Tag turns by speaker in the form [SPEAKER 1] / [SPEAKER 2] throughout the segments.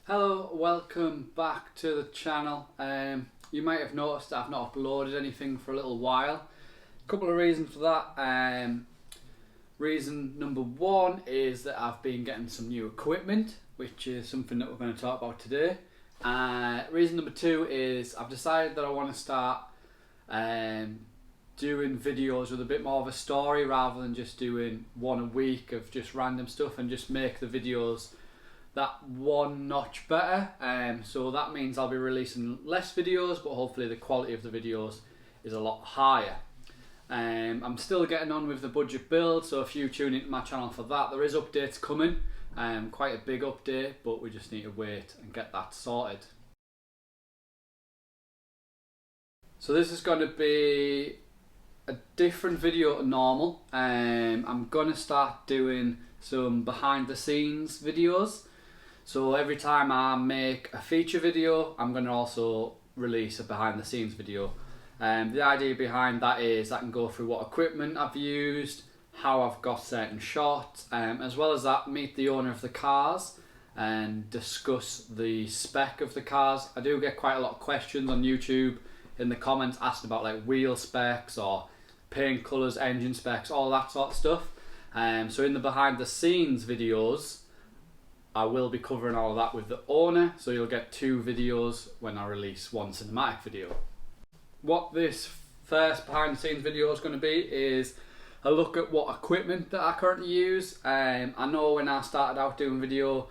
[SPEAKER 1] Hello, welcome back to the channel. You might have noticed that I've not uploaded anything for a little while. A couple of reasons for that. Reason number one is that I've been getting some new equipment, which is something that we're going to talk about today. Reason number two is I've decided that I want to start doing videos with a bit more of a story rather than just doing one a week of just random stuff, and just make the videos that one notch better. So that means I'll be releasing less videos, but hopefully the quality of the videos is a lot higher. I'm still getting on with the budget build, so if you tune into my channel for that, there is updates coming. Quite a big update, but we just need to wait and get that sorted. So this is going to be a different video to normal. I'm going to start doing some behind the scenes videos. So every time I make a feature video, I'm going to also release a behind the scenes video. The idea behind that is I can go through what equipment I've used, how I've got certain shots, as well as that meet the owner of the cars and discuss the spec of the cars. I do get quite a lot of questions on YouTube in the comments asking about like wheel specs or paint colours, engine specs, all that sort of stuff. So in the behind the scenes videos, I will be covering all of that with the owner, so you'll get two videos when I release one cinematic video. What this first behind the scenes video is going to be is a look at what equipment that I currently use. I know when I started out doing video,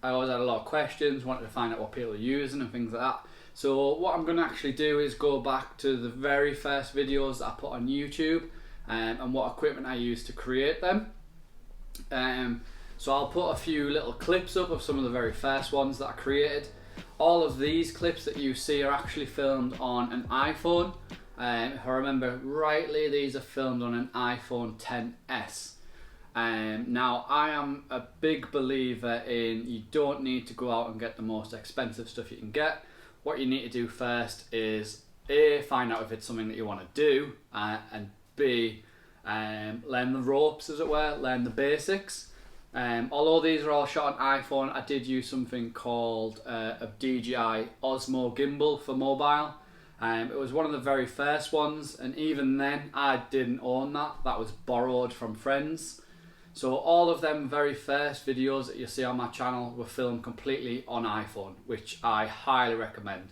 [SPEAKER 1] I always had a lot of questions, wanted to find out what people are using and things like that. So what I'm going to actually do is go back to the very first videos that I put on YouTube and what equipment I used to create them. So I'll put a few little clips up of some of the very first ones that I created. All of these clips that you see are actually filmed on an iPhone. If I remember rightly, these are filmed on an iPhone XS. Now I am a big believer in you don't need to go out and get the most expensive stuff you can get. What you need to do first is A, find out if it's something that you want to do, and B, learn the ropes, as it were, learn the basics. Although these are all shot on iPhone, I did use something called a DJI Osmo gimbal for mobile. It was one of the very first ones, and even then I didn't own that. That was borrowed from friends. So all of them very first videos that you see on my channel were filmed completely on iPhone, which I highly recommend.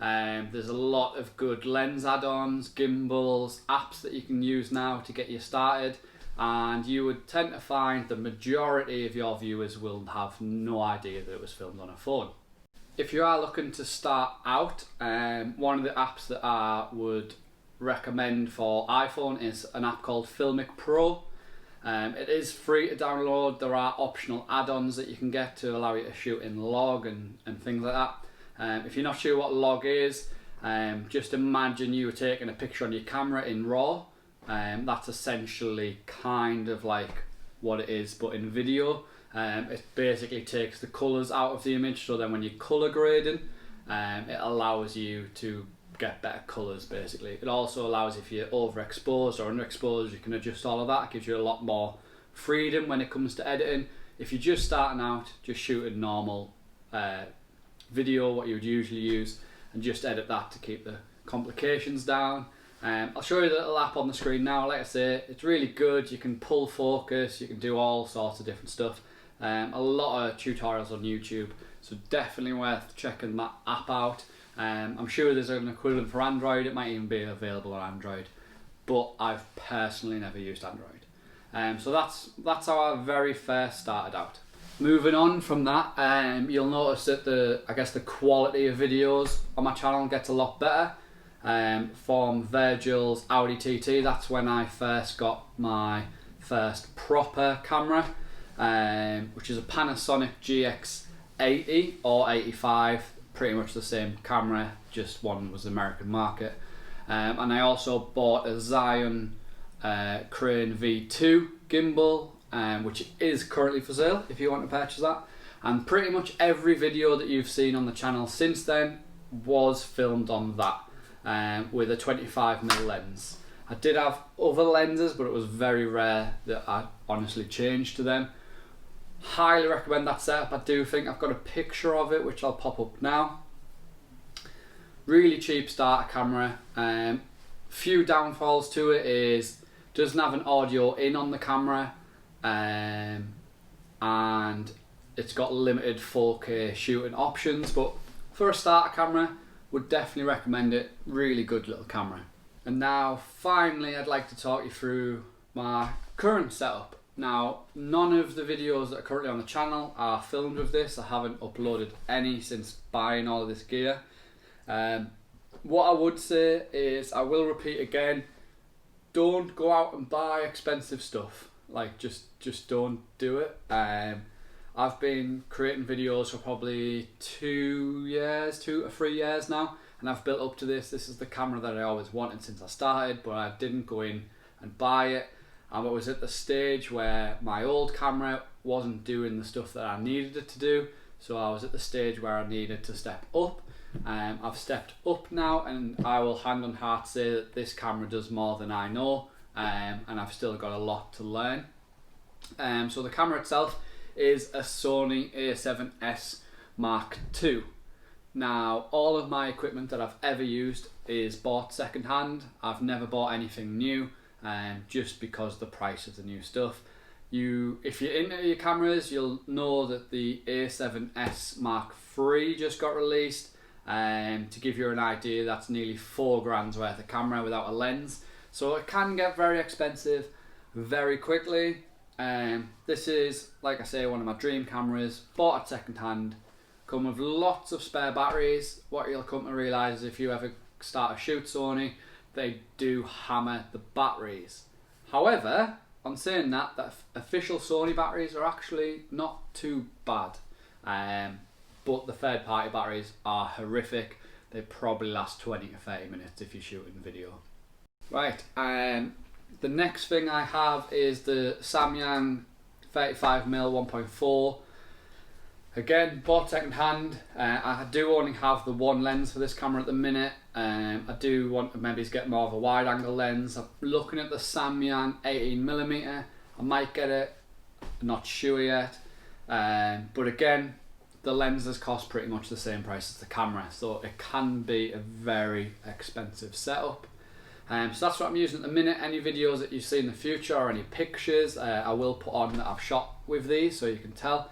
[SPEAKER 1] There's a lot of good lens add-ons, gimbals, apps that you can use now to get you started. And you would tend to find the majority of your viewers will have no idea that it was filmed on a phone. If you are looking to start out, one of the apps that I would recommend for iPhone is an app called Filmic Pro. It is free to download. There are optional add-ons that you can get to allow you to shoot in log and things like that. If you're not sure what log is, just imagine you were taking a picture on your camera in RAW. That's essentially kind of like what it is, but in video. It basically takes the colours out of the image, so then when you're colour grading, it allows you to get better colours basically. It also allows, if you're overexposed or underexposed, you can adjust all of that. It gives you a lot more freedom when it comes to editing. If you're just starting out, just shooting normal video, what you would usually use, and just edit that to keep the complications down. I'll show you the little app on the screen now. Like I say, it's really good. You can pull focus, you can do all sorts of different stuff. A lot of tutorials on YouTube, so definitely worth checking that app out. I'm sure there's an equivalent for Android. It might even be available on Android, but I've personally never used Android. So that's how I very first started out. Moving on from that, you'll notice that the quality of videos on my channel gets a lot better. From Virgil's Audi TT, that's when I first got my first proper camera, which is a Panasonic GX80 or 85, pretty much the same camera, just one was the American market. And I also bought a Zion Crane V2 gimbal, which is currently for sale if you want to purchase that. And pretty much every video that you've seen on the channel since then was filmed on that. With a 25mm lens. I did have other lenses, but it was very rare that I honestly changed to them. Highly recommend that setup. I do think I've got a picture of it which I'll pop up now. Really cheap starter camera. Few downfalls to it is doesn't have an audio in on the camera, and it's got limited 4K shooting options, but for a starter camera would definitely recommend it. Really good little camera. And now finally I'd like to talk you through my current setup. Now, none of the videos that are currently on the channel are filmed with this. I haven't uploaded any since buying all of this gear. What I would say is, I will repeat again, don't go out and buy expensive stuff. Like, just don't do it. I've been creating videos for probably 2 to 3 years now, and I've built up to this. This is the camera that I always wanted since I started, but I didn't go in and buy it. I was at the stage where my old camera wasn't doing the stuff that I needed it to do, so I was at the stage where I needed to step up. I've stepped up now, and I will hand on heart say that this camera does more than I know, and I've still got a lot to learn. So the camera itself is a Sony a7S Mark II. Now, all of my equipment that I've ever used is bought second hand. I've never bought anything new, just because of the price of the new stuff. If you're into your cameras, you'll know that the a7S Mark III just got released. To give you an idea, that's nearly 4 grand's worth of camera without a lens. So it can get very expensive very quickly. This is, like I say, one of my dream cameras, bought at second hand, come with lots of spare batteries. What you'll come to realise is if you ever start a shoot Sony, they do hammer the batteries. However, on saying that, the official Sony batteries are actually not too bad. But the third party batteries are horrific. They probably last 20 to 30 minutes if you're shooting video. Right, the next thing I have is the Samyang 35mm 1.4. Again, bought second hand. I do only have the one lens for this camera at the minute. I do want to maybe get more of a wide angle lens. I'm looking at the Samyang 18mm. I might get it, not sure yet. But again, the lenses cost pretty much the same price as the camera, so it can be a very expensive setup. So that's what I'm using at the minute. Any videos that you see in the future or any pictures, I will put on that I've shot with these so you can tell.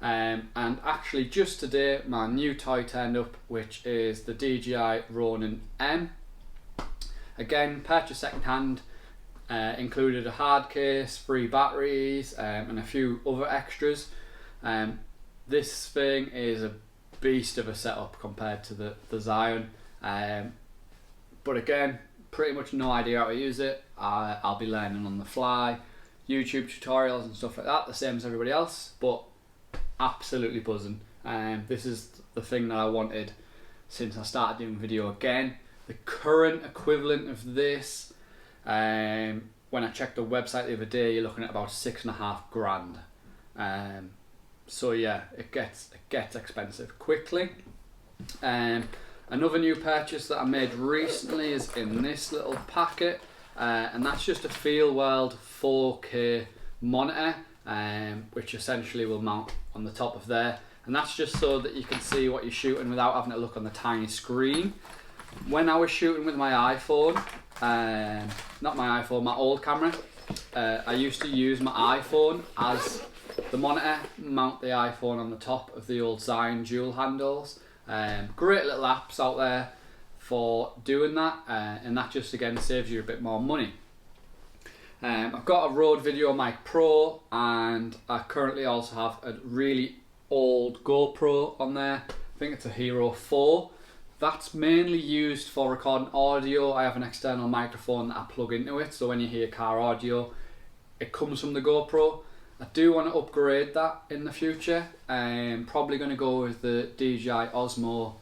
[SPEAKER 1] And actually just today my new toy turned up, which is the DJI Ronin M. Again, purchased second hand, included a hard case, 3 batteries, and a few other extras. This thing is a beast of a setup compared to the Zion, but again, pretty much no idea how to use it. I'll be learning on the fly, YouTube tutorials and stuff like that, the same as everybody else, but absolutely buzzing. This is the thing that I wanted since I started doing video again. The current equivalent of this, when I checked the website the other day, you're looking at about 6.5 grand. So yeah, it gets expensive quickly. Another new purchase that I made recently is in this little packet, and that's just a Fieldworld 4K monitor, which essentially will mount on the top of there, and that's just so that you can see what you're shooting without having to look on the tiny screen. When I was shooting with my iPhone, not my iPhone, my old camera, I used to use my iPhone as the monitor, mount the iPhone on the top of the old Zion dual handles. Great little apps out there for doing that, and that just again saves you a bit more money. I've got a Rode Video Mic Pro, and I currently also have a really old GoPro on there. I think it's a Hero 4. That's mainly used for recording audio. I have an external microphone that I plug into it, so when you hear car audio, it comes from the GoPro. I do want to upgrade that in the future. I'm probably going to go with the DJI Osmo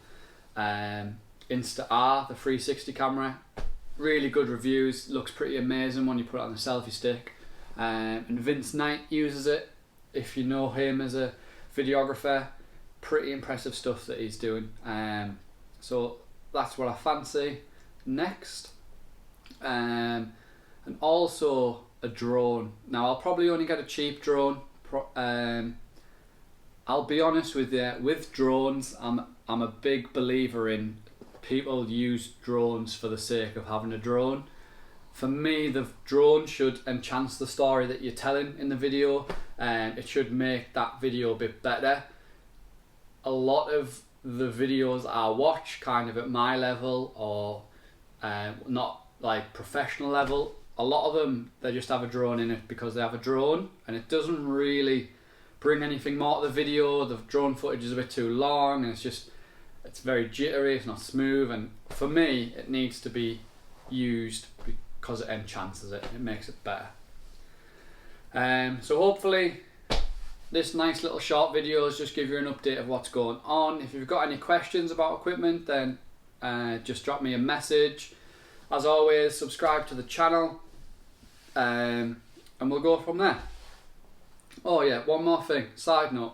[SPEAKER 1] Insta-R, the 360 camera. Really good reviews, looks pretty amazing when you put it on a selfie stick. And Vince Knight uses it. If you know him as a videographer, pretty impressive stuff that he's doing. So that's what I fancy next. And also a drone. Now I'll probably only get a cheap drone, I'll be honest with you, with drones, I'm a big believer in people use drones for the sake of having a drone. For me, the drone should enhance the story that you're telling in the video, and it should make that video a bit better. A lot of the videos I watch, kind of at my level or not like professional level, a lot of them, they just have a drone in it because they have a drone, and it doesn't really bring anything more to the video. The drone footage is a bit too long, and it's very jittery, it's not smooth, and for me it needs to be used because it enhances it, it makes it better. So hopefully this nice little short video has just give you an update of what's going on. If you've got any questions about equipment, then just drop me a message. As always, subscribe to the channel, and we'll go from there. Oh yeah, one more thing, side note,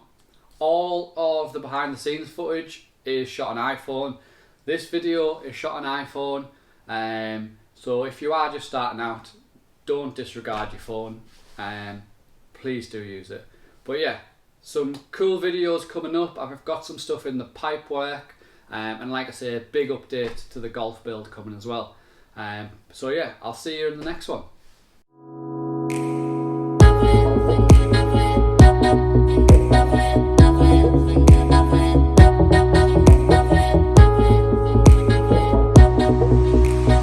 [SPEAKER 1] all of the behind the scenes footage is shot on iPhone. This video is shot on iPhone, so if you are just starting out, don't disregard your phone, please do use it. But yeah, some cool videos coming up. I've got some stuff in the pipe work, and like I say, a big update to the golf build coming as well. So yeah, I'll see you in the next one.